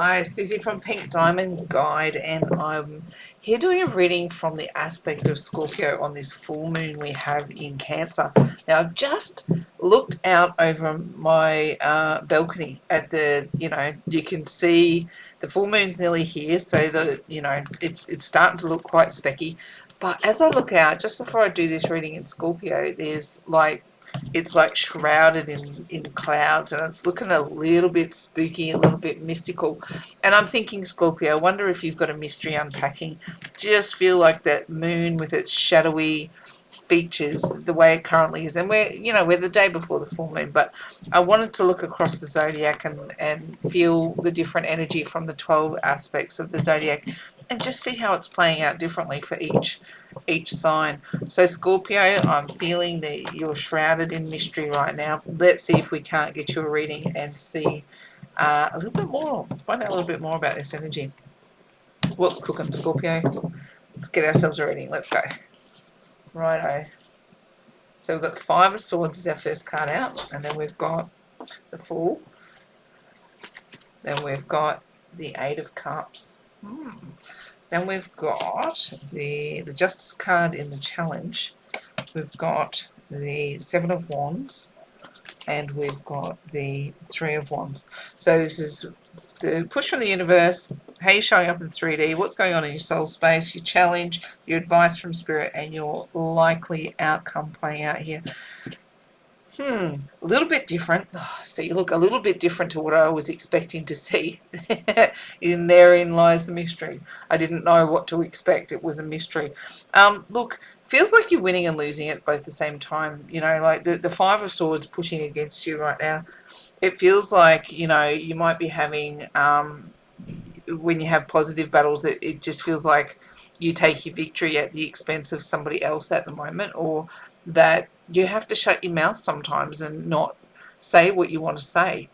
Hi, Susie from Pink Diamond Guide, and I'm here doing a reading from the aspect of Scorpio on this full moon we have in Cancer. Now, I've just looked out over my balcony at you can see the full moon's nearly here, so it's starting to look quite specky. But as I look out, just before I do this reading in Scorpio, it's like shrouded in clouds, and it's looking a little bit spooky, a little bit mystical. And I'm thinking, Scorpio, I wonder if you've got a mystery unpacking. Just feel like that moon with its shadowy features, the way it currently is. And we're the day before the full moon, but I wanted to look across the zodiac and feel the different energy from the 12 aspects of the zodiac and just see how it's playing out differently for each sign. So Scorpio, I'm feeling that you're shrouded in mystery right now. Let's see if we can't get you a reading and see a little bit more, find out a little bit more about this energy. What's cooking, Scorpio? Let's get ourselves a reading. Let's go. Righto. So we've got the Five of Swords as our first card out, and then we've got the Fool. Then we've got the Eight of Cups. Then we've got the Justice card in the challenge. We've got the Seven of Wands, and we've got the Three of Wands. So this is the push from the universe, how you're showing up in 3D, what's going on in your soul space, your challenge, your advice from spirit, and your likely outcome playing out here. A little bit different. See, look, a little bit different to what I was expecting to see. Therein lies the mystery. I didn't know what to expect. It was a mystery. Look, feels like you're winning and losing at both the same time. Like the Five of Swords pushing against you right now. It feels like, you might be having, when you have positive battles, it just feels like you take your victory at the expense of somebody else at the moment, or that you have to shut your mouth sometimes and not say what you want to say.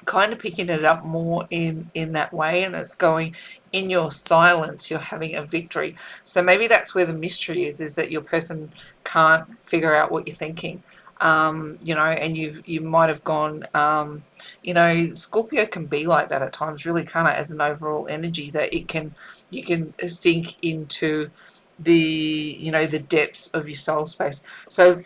Kind of picking it up more in that way, and it's going in your silence, you're having a victory. So maybe that's where the mystery is that your person can't figure out what you're thinking. And you might have gone, Scorpio can be like that at times, really, kind of, as an overall energy, that you can sink into the depths of your soul space. So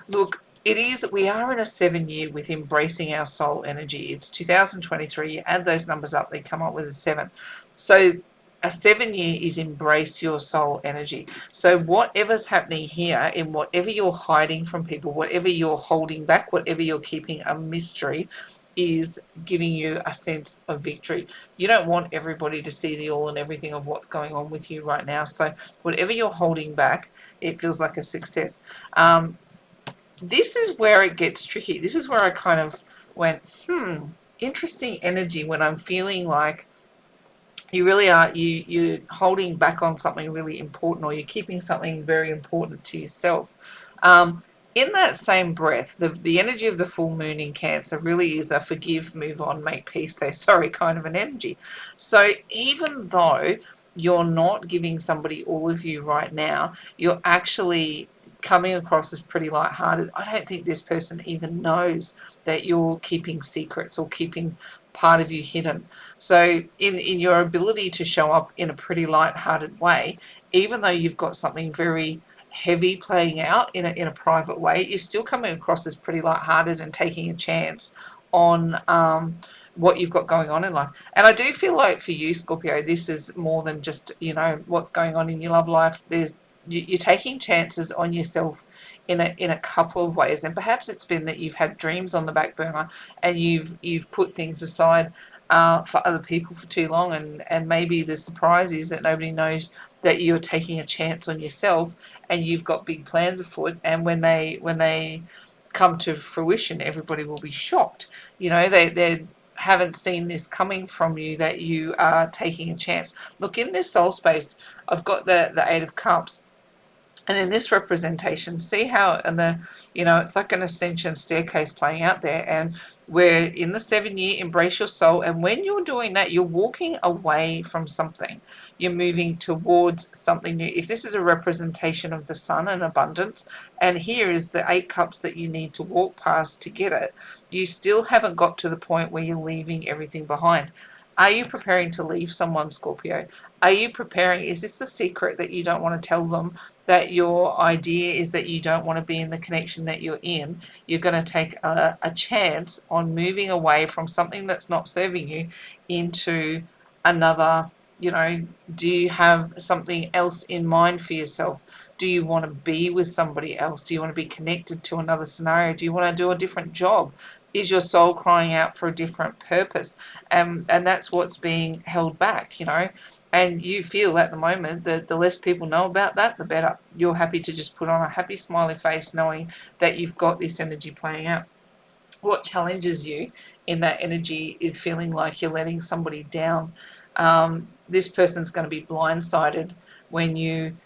look, we are in a 7-year with embracing our soul energy. It's 2023. You add those numbers up, they come up with a 7. So a 7-year is embrace your soul energy. So whatever's happening here, in whatever you're hiding from people, whatever you're holding back, whatever you're keeping a mystery, is giving you a sense of victory. You don't want everybody to see the all and everything of what's going on with you right now. So whatever you're holding back, it feels like a success. This is where it gets tricky. This is where I kind of went, interesting energy, when I'm feeling like you really are, you're holding back on something really important, or you're keeping something very important to yourself. In that same breath, the energy of the full moon in Cancer really is a forgive, move on, make peace, say sorry kind of an energy. So even though you're not giving somebody all of you right now, you're actually coming across as pretty lighthearted. I don't think this person even knows that you're keeping secrets or keeping part of you hidden. So in your ability to show up in a pretty lighthearted way, even though you've got something very heavy playing out in a private way, you're still coming across as pretty lighthearted and taking a chance on what you've got going on in life. And I do feel like for you, Scorpio, this is more than just what's going on in your love life. You're taking chances on yourself in a couple of ways, and perhaps it's been that you've had dreams on the back burner and you've put things aside for other people for too long, and maybe the surprise is that nobody knows that you're taking a chance on yourself and you've got big plans afoot, and when they come to fruition, everybody will be shocked. They haven't seen this coming from you, that you are taking a chance. Look, in this soul space, I've got the Eight of Cups. And in this representation, see how it's like an ascension staircase playing out there. And we're in the 7-year, embrace your soul. And when you're doing that, you're walking away from something. You're moving towards something new. If this is a representation of the sun and abundance, and here is the 8 cups that you need to walk past to get it, you still haven't got to the point where you're leaving everything behind. Are you preparing to leave someone, Scorpio? Are you preparing? Is this the secret that you don't want to tell them? That your idea is that you don't want to be in the connection that you're in. You're going to take a chance on moving away from something that's not serving you into another. Do you have something else in mind for yourself? Do you want to be with somebody else? Do you want to be connected to another scenario? Do you want to do a different job? Is your soul crying out for a different purpose? And that's what's being held back, and you feel at the moment that the less people know about that, the better. You're happy to just put on a happy smiley face knowing that you've got this energy playing out. What challenges you in that energy is feeling like you're letting somebody down. This person's going to be blindsided when you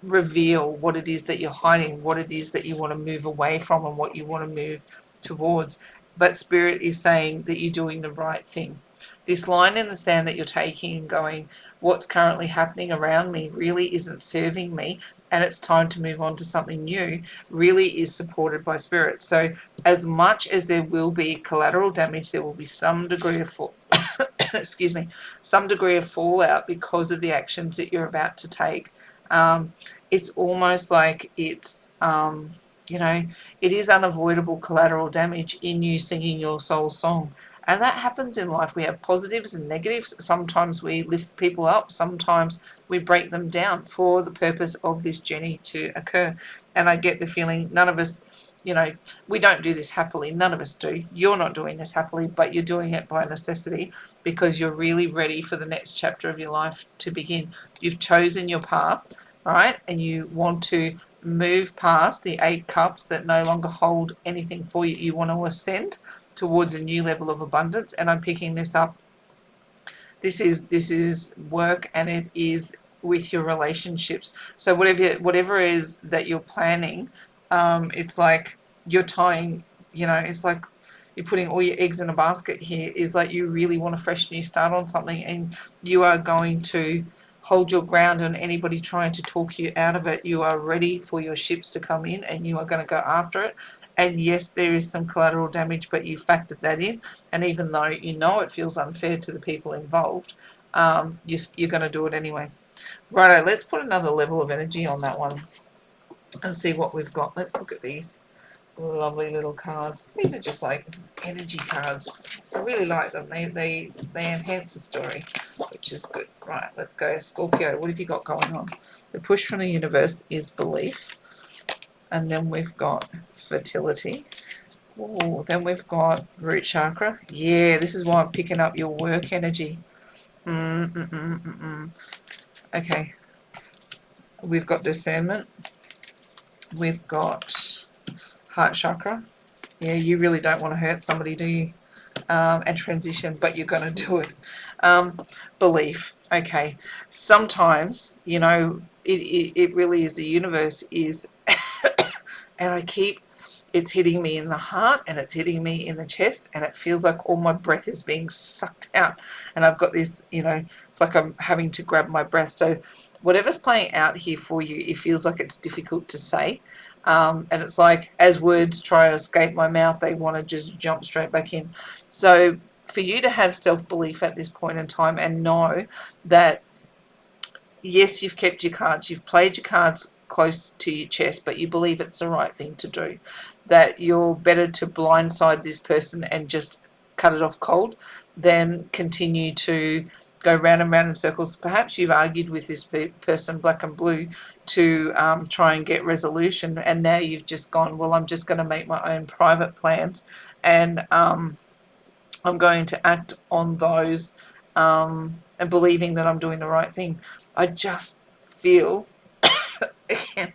reveal what it is that you're hiding, what it is that you want to move away from, and what you want to move towards. But Spirit is saying that you're doing the right thing. This line in the sand that you're taking and going, what's currently happening around me really isn't serving me, and it's time to move on to something new, really is supported by Spirit. So as much as there will be collateral damage, there will be some degree of excuse me, some degree of fallout because of the actions that you're about to take. It's almost like it's, it is unavoidable collateral damage in you singing your soul song. And that happens in life. We have positives and negatives. Sometimes we lift people up. Sometimes we break them down for the purpose of this journey to occur. And I get the feeling none of us, we don't do this happily. None of us do. You're not doing this happily, but you're doing it by necessity because you're really ready for the next chapter of your life to begin. You've chosen your path, right? And you want to move past the 8 cups that no longer hold anything for you. You want to ascend towards a new level of abundance. And I'm picking this up. This is work, and it is with your relationships. So whatever it is that you're planning, it's like you're tying, it's like you're putting all your eggs in a basket here. Is like you really want a fresh new start on something, and you are going to hold your ground on anybody trying to talk you out of it. You are ready for your ships to come in, and you are going to go after it. And yes, there is some collateral damage, but you factored that in. And even though it feels unfair to the people involved, you're going to do it anyway. Righto, let's put another level of energy on that one and see what we've got. Let's look at these lovely little cards. These are just like energy cards. I really like them. They enhance the story, which is good. Right, let's go. Scorpio, what have you got going on? The push from the universe is belief. And then we've got fertility. Oh, then we've got root chakra. Yeah, this is why I'm picking up your work energy. Okay. We've got discernment. We've got heart chakra. Yeah, you really don't want to hurt somebody, do you? And transition, but you're going to do it. Belief. Okay. Sometimes, it really is, the universe is, and it's hitting me in the heart, and it's hitting me in the chest, and it feels like all my breath is being sucked out. And I've got this, it's like I'm having to grab my breath. So whatever's playing out here for you, it feels like it's difficult to say. And it's like as words try to escape my mouth, they want to just jump straight back in. So for you to have self-belief at this point in time and know that, yes, you've kept your cards, you've played your cards close to your chest, but you believe it's the right thing to do, that you're better to blindside this person and just cut it off cold than continue to go round and round in circles. Perhaps you've argued with this person, black and blue, to try and get resolution, and now you've just gone, well, I'm just going to make my own private plans, and I'm going to act on those, and believing that I'm doing the right thing. I just feel, again,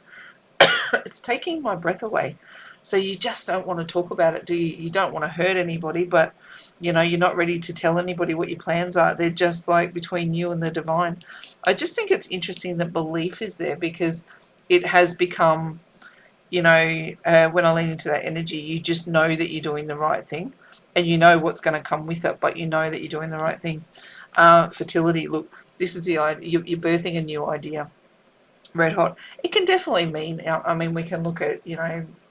it's taking my breath away. So you just don't want to talk about it, do you? You don't want to hurt anybody, but you're not ready to tell anybody what your plans are. They're just like between you and the divine. I just think it's interesting that belief is there, because it has become, when I lean into that energy, you just know that you're doing the right thing, and you know what's going to come with it, but you know that you're doing the right thing. Fertility, look, this is the idea. You're birthing a new idea. Red hot. It can definitely mean, we can look at,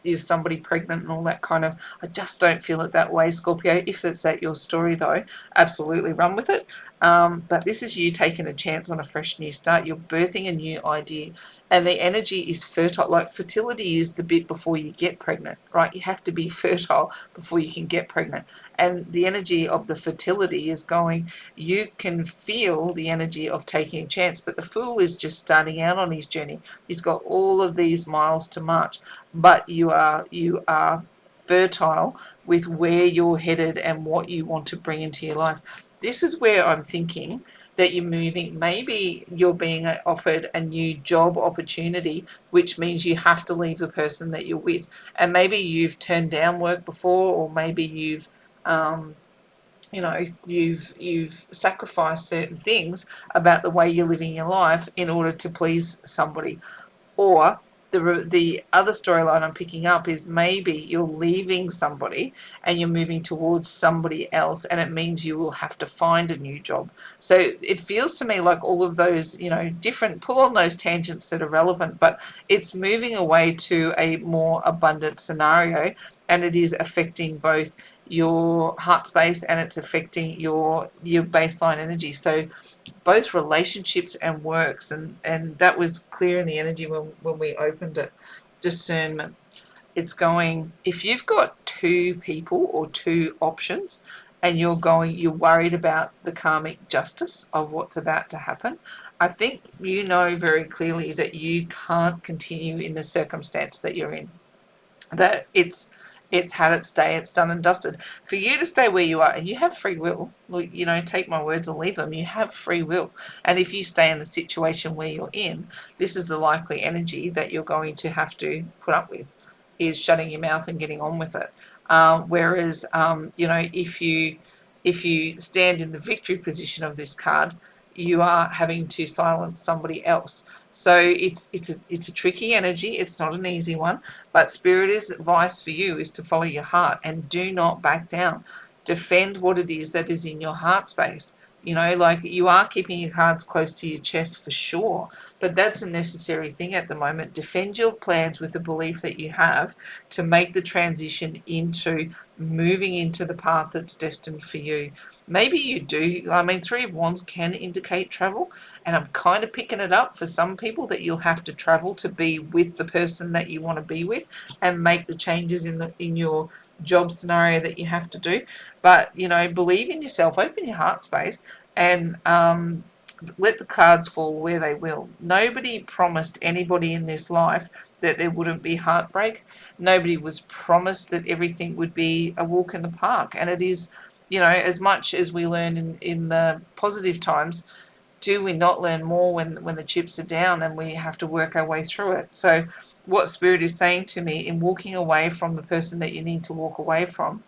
is somebody pregnant and all that kind of. I just don't feel it that way, Scorpio. If that's that your story, though, absolutely run with it. But this is you taking a chance on a fresh new start. You're birthing a new idea, and the energy is fertile. Like fertility is the bit before you get pregnant, right? You have to be fertile before you can get pregnant. And the energy of the fertility is going, you can feel the energy of taking a chance. But the fool is just starting out on his journey. He's got all of these miles to march, but you are fertile with where you're headed and what you want to bring into your life. This is where I'm thinking that you're moving. Maybe you're being offered a new job opportunity, which means you have to leave the person that you're with. And maybe you've turned down work before, or maybe um, you've sacrificed certain things about the way you're living your life in order to please somebody. Or the other storyline I'm picking up is maybe you're leaving somebody and you're moving towards somebody else, and it means you will have to find a new job. So it feels to me like all of those, different, pull on those tangents that are relevant, but it's moving away to a more abundant scenario, and it is affecting both your heart space and it's affecting your baseline energy. So both relationships and works, and that was clear in the energy when we opened it. Discernment. It's going, if you've got two people or two options and you're worried about the karmic justice of what's about to happen, I think you know very clearly that you can't continue in the circumstance that you're in, that it's had its day, it's done and dusted. For you to stay where you are, and you have free will, look, take my words and leave them, you have free will. And if you stay in the situation where you're in, this is the likely energy that you're going to have to put up with, is shutting your mouth and getting on with it. Whereas, if you stand in the victory position of this card, you are having to silence somebody else. So it's a tricky energy. It's not an easy one, but Spirit's advice for you is to follow your heart and do not back down. Defend what it is that is in your heart space. Like, you are keeping your cards close to your chest for sure, but that's a necessary thing at the moment. Defend your plans with the belief that you have to make the transition into moving into the path that's destined for you. Maybe you do. I mean, Three of Wands can indicate travel, and I'm kind of picking it up for some people that you'll have to travel to be with the person that you want to be with and make the changes in your job scenario that you have to do. But believe in yourself, open your heart space, and let the cards fall where they will. Nobody promised anybody in this life that there wouldn't be heartbreak. Nobody was promised that everything would be a walk in the park, and it is. As much as we learn in the positive times, do we not learn more when the chips are down and we have to work our way through it? So what Spirit is saying to me, in walking away from the person that you need to walk away from,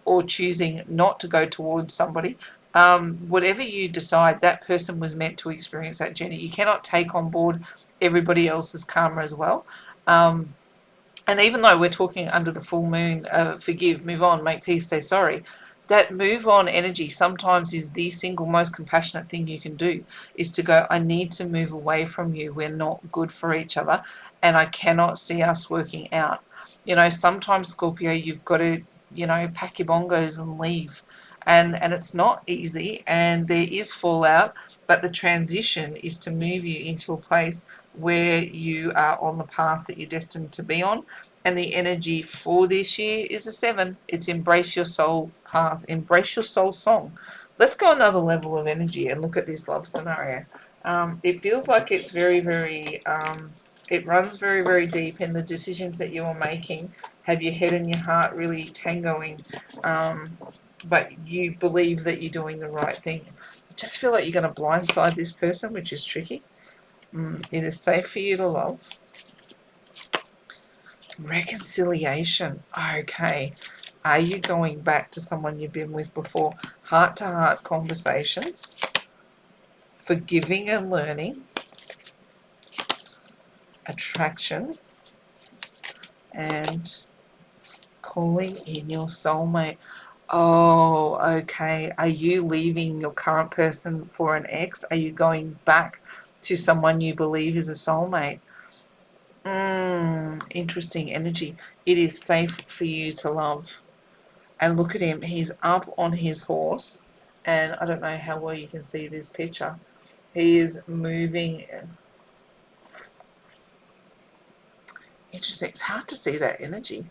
or choosing not to go towards somebody, whatever you decide, that person was meant to experience that journey. You cannot take on board everybody else's karma as well. And even though we're talking under the full moon, forgive, move on, make peace, say sorry, that move on energy sometimes is the single most compassionate thing you can do, is to go, I need to move away from you. We're not good for each other, and I cannot see us working out. Sometimes, Scorpio, you've got to, pack your bongos and leave. And it's not easy, and there is fallout, but the transition is to move you into a place where you are on the path that you're destined to be on. And the energy for this year is a 7. It's embrace your soul path, embrace your soul song. Let's go another level of energy and look at this love scenario. It feels like it's very, very, it runs very, very deep in the decisions that you are making. Have your head and your heart really tangoing, but you believe that you're doing the right thing. I just feel like you're going to blindside this person, which is tricky. It is safe for you to love. Reconciliation. Okay. Are you going back to someone you've been with before? Heart-to-heart conversations. Forgiving and learning. Attraction. And calling in your soulmate. Oh, okay. Are you leaving your current person for an ex? Are you going back to someone you believe is a soulmate? Interesting energy. It is safe for you to love. And look at him. He's up on his horse. And I don't know how well you can see this picture. He is moving. Interesting. It's hard to see that energy.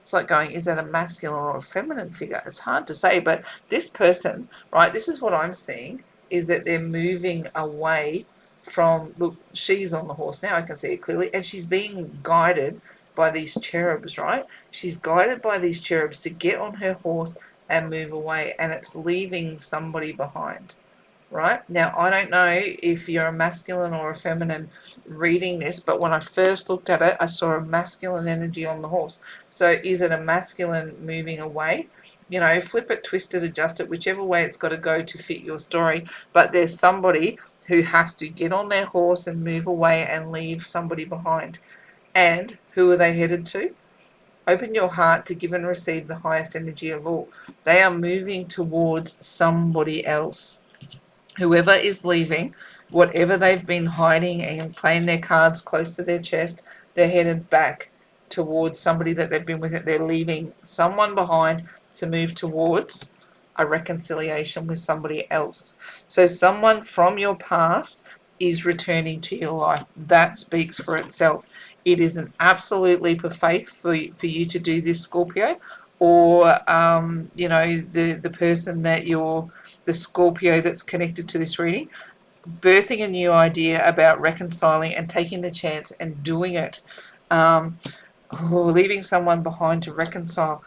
It's like going, is that a masculine or a feminine figure? It's hard to say, but this person, right, this is what I'm seeing, is that they're moving away from, look, she's on the horse now, I can see it clearly, and she's being guided by these cherubs, right? She's guided by these cherubs to get on her horse and move away, and it's leaving somebody behind. Right? Now, I don't know if you're a masculine or a feminine reading this, but when I first looked at it, I saw a masculine energy on the horse. So is it a masculine moving away? You know, flip it, twist it, adjust it, whichever way it's got to go to fit your story. But there's somebody who has to get on their horse and move away and leave somebody behind. And who are they headed to? Open your heart to give and receive the highest energy of all. They are moving towards somebody else. Whoever is leaving, whatever they've been hiding and playing their cards close to their chest, they're headed back towards somebody that they've been with. It. They're leaving someone behind to move towards a reconciliation with somebody else. So someone from your past is returning to your life. That speaks for itself. It is an absolute leap of faith for you to do this, Scorpio, or the person that you're, the Scorpio that's connected to this reading, birthing a new idea about reconciling and taking the chance and doing it, or leaving someone behind to reconcile.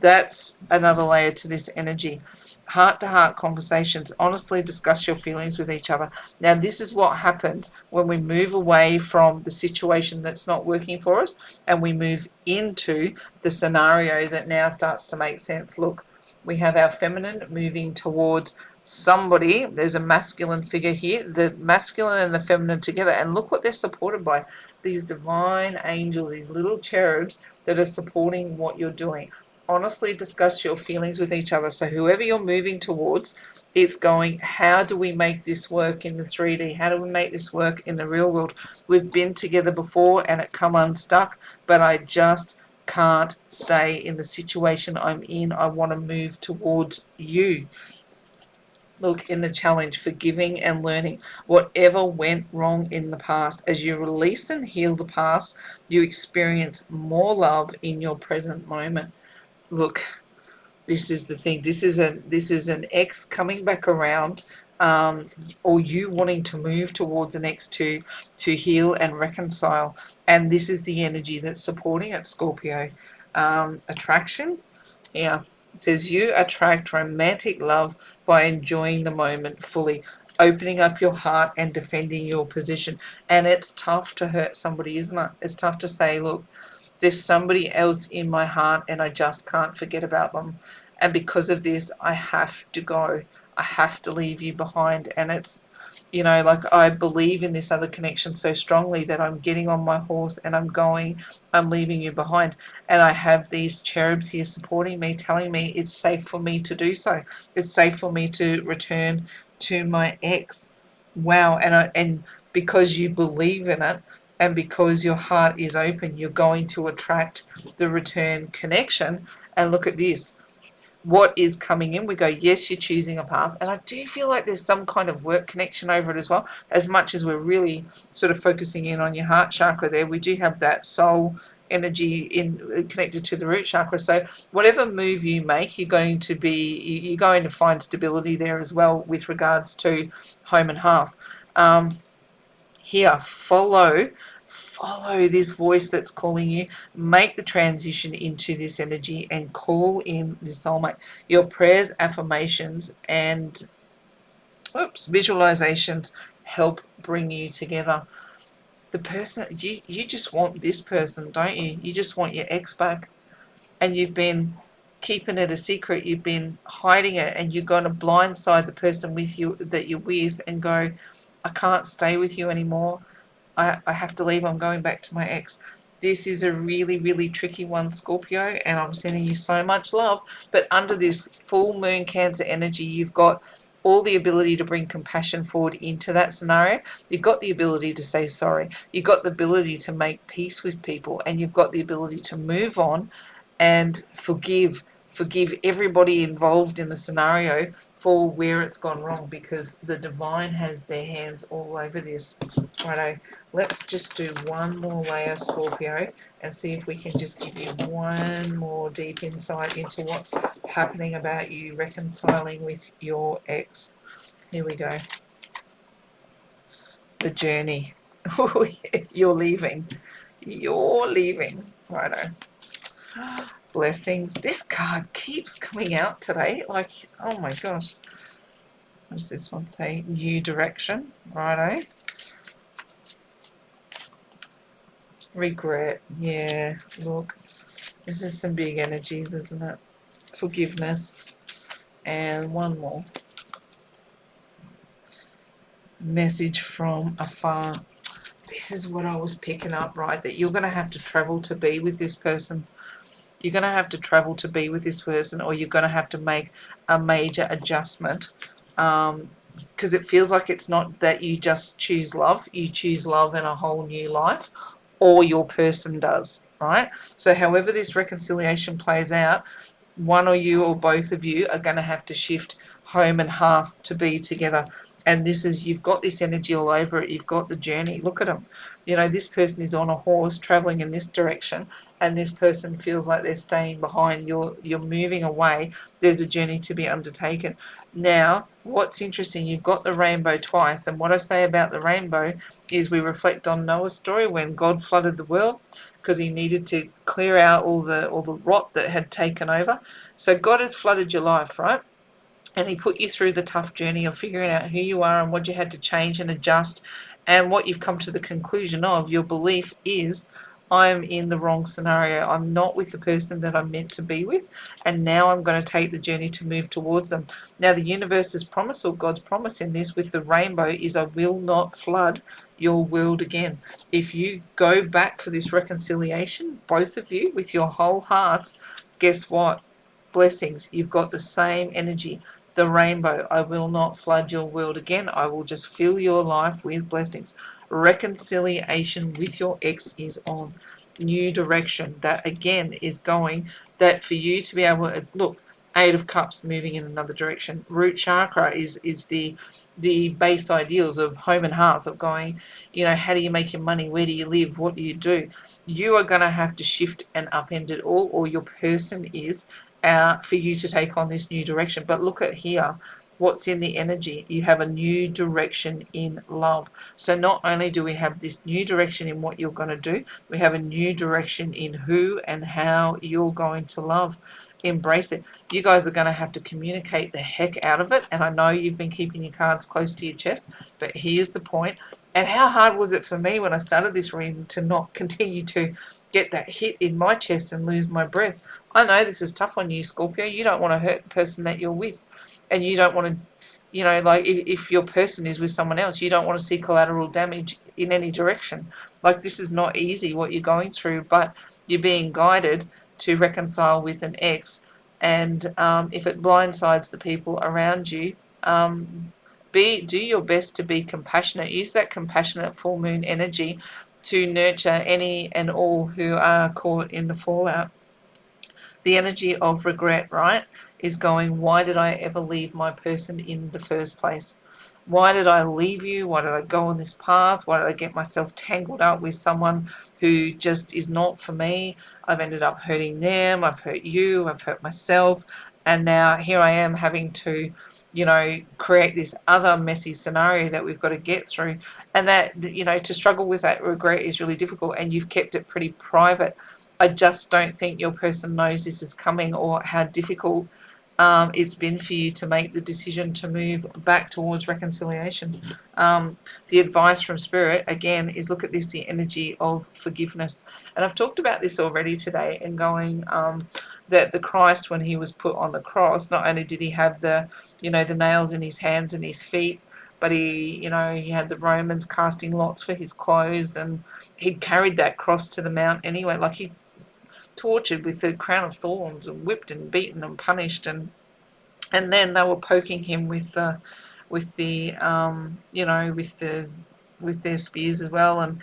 That's another layer to this energy. Heart to heart conversations. Honestly discuss your feelings with each other. Now, this is what happens when we move away from the situation that's not working for us and we move into the scenario that now starts to make sense. Look, we have our feminine moving towards somebody. There's a masculine figure here, the masculine and the feminine together, and look what they're supported by. These divine angels, these little cherubs that are supporting what you're doing. Honestly discuss your feelings with each other. So whoever you're moving towards, it's going, how do we make this work in the 3D? How do we make this work in the real world? We've been together before and it come unstuck, but I just can't stay in the situation I'm in. I want to move towards you. Look, in the challenge, forgiving and learning whatever went wrong in the past. As you release and heal the past, you experience more love in your present moment. Look, this is the thing. This is an ex coming back around, or you wanting to move towards an ex to heal and reconcile. And this is the energy that's supporting it, Scorpio. Attraction, yeah. It says you attract romantic love by enjoying the moment fully, opening up your heart and defending your position. And it's tough to hurt somebody, isn't it? It's tough to say, look, there's somebody else in my heart and I just can't forget about them. And because of this, I have to go. I have to leave you behind. And it's, like I believe in this other connection so strongly that I'm getting on my horse and I'm going, I'm leaving you behind. And I have these cherubs here supporting me, telling me it's safe for me to do so. It's safe for me to return to my ex. Wow. And because you believe in it, and because your heart is open, you're going to attract the return connection. And look at this. What is coming in? We go, yes, you're choosing a path. And I do feel like there's some kind of work connection over it as well. As much as we're really sort of focusing in on your heart chakra there, we do have that soul energy in connected to the root chakra. So whatever move you make, you're going to find stability there as well with regards to home and hearth. Here, follow this voice that's calling you. Make the transition into this energy and call in the soulmate. Your prayers, affirmations, and visualizations help bring you together. The person, you just want this person, don't you? You just want your ex back, and you've been keeping it a secret. You've been hiding it, and you're going to blindside the person with you that you're with and go, I can't stay with you anymore. I have to leave. I'm going back to my ex. This is a really, really tricky one, Scorpio, and I'm sending you so much love. But under this full moon Cancer energy, you've got all the ability to bring compassion forward into that scenario. You've got the ability to say sorry. You've got the ability to make peace with people, and you've got the ability to move on and forgive everybody involved in the scenario for where it's gone wrong, because the divine has their hands all over this. Righto, let's just do one more layer, Scorpio, and see if we can just give you one more deep insight into what's happening about you reconciling with your ex. Here we go. The journey. You're leaving. You're leaving. Righto. Blessings. This card keeps coming out today. Like, oh my gosh. What does this one say? New direction. Righto. Regret. Yeah, look. This is some big energies, isn't it? Forgiveness. And one more. Message from afar. This is what I was picking up, right? That you're going to have to travel to be with this person. You're going to have to travel to be with this person, or you're going to have to make a major adjustment, because it feels like it's not that you just choose love. You choose love and a whole new life, or your person does, right? So however this reconciliation plays out, one or you or both of you are going to have to shift home and hearth to be together. And this is, you've got this energy all over it. You've got the journey. Look at them. You know, this person is on a horse traveling in this direction, and this person feels like they're staying behind. You're moving away. There's a journey to be undertaken. Now, what's interesting, you've got the rainbow twice. And what I say about the rainbow is we reflect on Noah's story when God flooded the world because he needed to clear out all the rot that had taken over. So God has flooded your life, right? And he put you through the tough journey of figuring out who you are and what you had to change and adjust, and what you've come to the conclusion of. Your belief is, I'm in the wrong scenario. I'm not with the person that I'm meant to be with, and now I'm going to take the journey to move towards them. Now, the universe's promise, or God's promise in this with the rainbow, is I will not flood your world again. If you go back for this reconciliation, both of you, with your whole hearts, guess what? Blessings. You've got the same energy. The rainbow. I will not flood your world again. I will just fill your life with blessings. Reconciliation with your ex is on. New direction. That again is going. That for you to be able to look. Eight of Cups moving in another direction. Root chakra is the base ideals of home and hearth, of going, you know, how do you make your money? Where do you live? What do you do? You are going to have to shift and upend it all, or your person is, for you to take on this new direction. But look at here, what's in the energy. You have a new direction in love. So not only do we have this new direction in what you're going to do, we have a new direction in who and how you're going to love. Embrace it. You guys are going to have to communicate the heck out of it. And I know you've been keeping your cards close to your chest, but here's the point. And how hard was it for me when I started this reading to not continue to get that hit in my chest and lose my breath? I know this is tough on you, Scorpio. You don't want to hurt the person that you're with. And you don't want to, you know, like if your person is with someone else, you don't want to see collateral damage in any direction. Like, this is not easy what you're going through, but you're being guided to reconcile with an ex. And if it blindsides the people around you, do your best to be compassionate. Use that compassionate full moon energy to nurture any and all who are caught in the fallout. The energy of regret, right, is going, why did I ever leave my person in the first place? Why did I leave you? Why did I go on this path? Why did I get myself tangled up with someone who just is not for me? I've ended up hurting them. I've hurt you. I've hurt myself. And now here I am having to, you know, create this other messy scenario that we've got to get through. And that, you know, to struggle with that regret is really difficult, and you've kept it pretty private. I just don't think your person knows this is coming, or how difficult it's been for you to make the decision to move back towards reconciliation. The advice from Spirit, again, is look at this, the energy of forgiveness. And I've talked about this already today, and going that the Christ, when he was put on the cross, not only did he have the, you know, the nails in his hands and his feet, but he, you know, he had the Romans casting lots for his clothes, and he'd carried that cross to the mount anyway. Like, he's tortured with the crown of thorns and whipped and beaten and punished, and And then they were poking him with the with their spears as well, and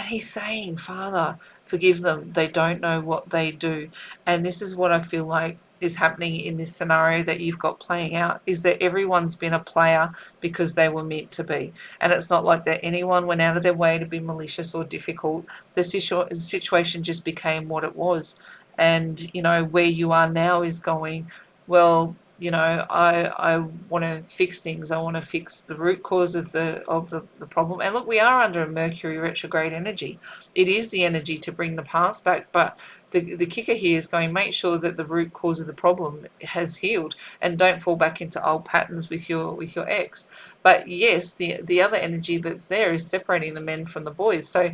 he's saying, Father, forgive them, they don't know what they do. And this is what I feel like is happening in this scenario that you've got playing out, is that everyone's been a player because they were meant to be. And it's not like that anyone went out of their way to be malicious or difficult. The situation just became what it was. And where you are now is going, well, I want to fix things. I want to fix the root cause of the problem. And look, we are under a Mercury retrograde energy. It is the energy to bring the past back, but the kicker here is going, make sure that the root cause of the problem has healed, and don't fall back into old patterns with your ex. But yes, the other energy that's there is separating the men from the boys. So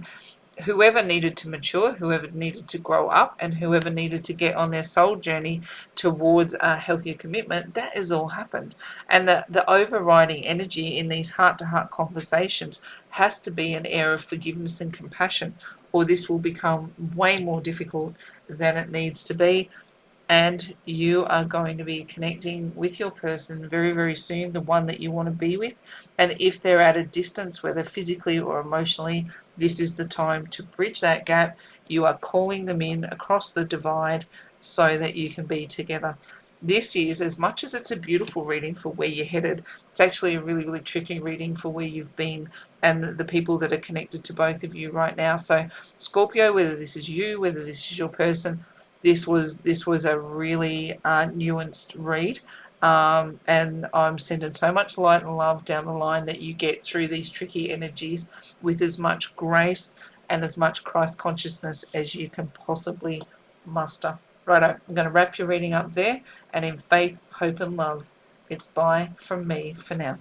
whoever needed to mature, whoever needed to grow up, and whoever needed to get on their soul journey towards a healthier commitment, that has all happened. And the overriding energy in these heart-to-heart conversations has to be an air of forgiveness and compassion, or this will become way more difficult than it needs to be. And you are going to be connecting with your person very, very soon, the one that you want to be with. And if they're at a distance, whether physically or emotionally, this is the time to bridge that gap. You are calling them in across the divide so that you can be together. This is, as much as it's a beautiful reading for where you're headed, it's actually a really, really tricky reading for where you've been and the people that are connected to both of you right now. So, Scorpio, whether this is you, whether this is your person, this was a really nuanced read, and I'm sending so much light and love down the line that you get through these tricky energies with as much grace and as much Christ consciousness as you can possibly muster. Righto, I'm going to wrap your reading up there, and in faith, hope, and love, it's bye from me for now.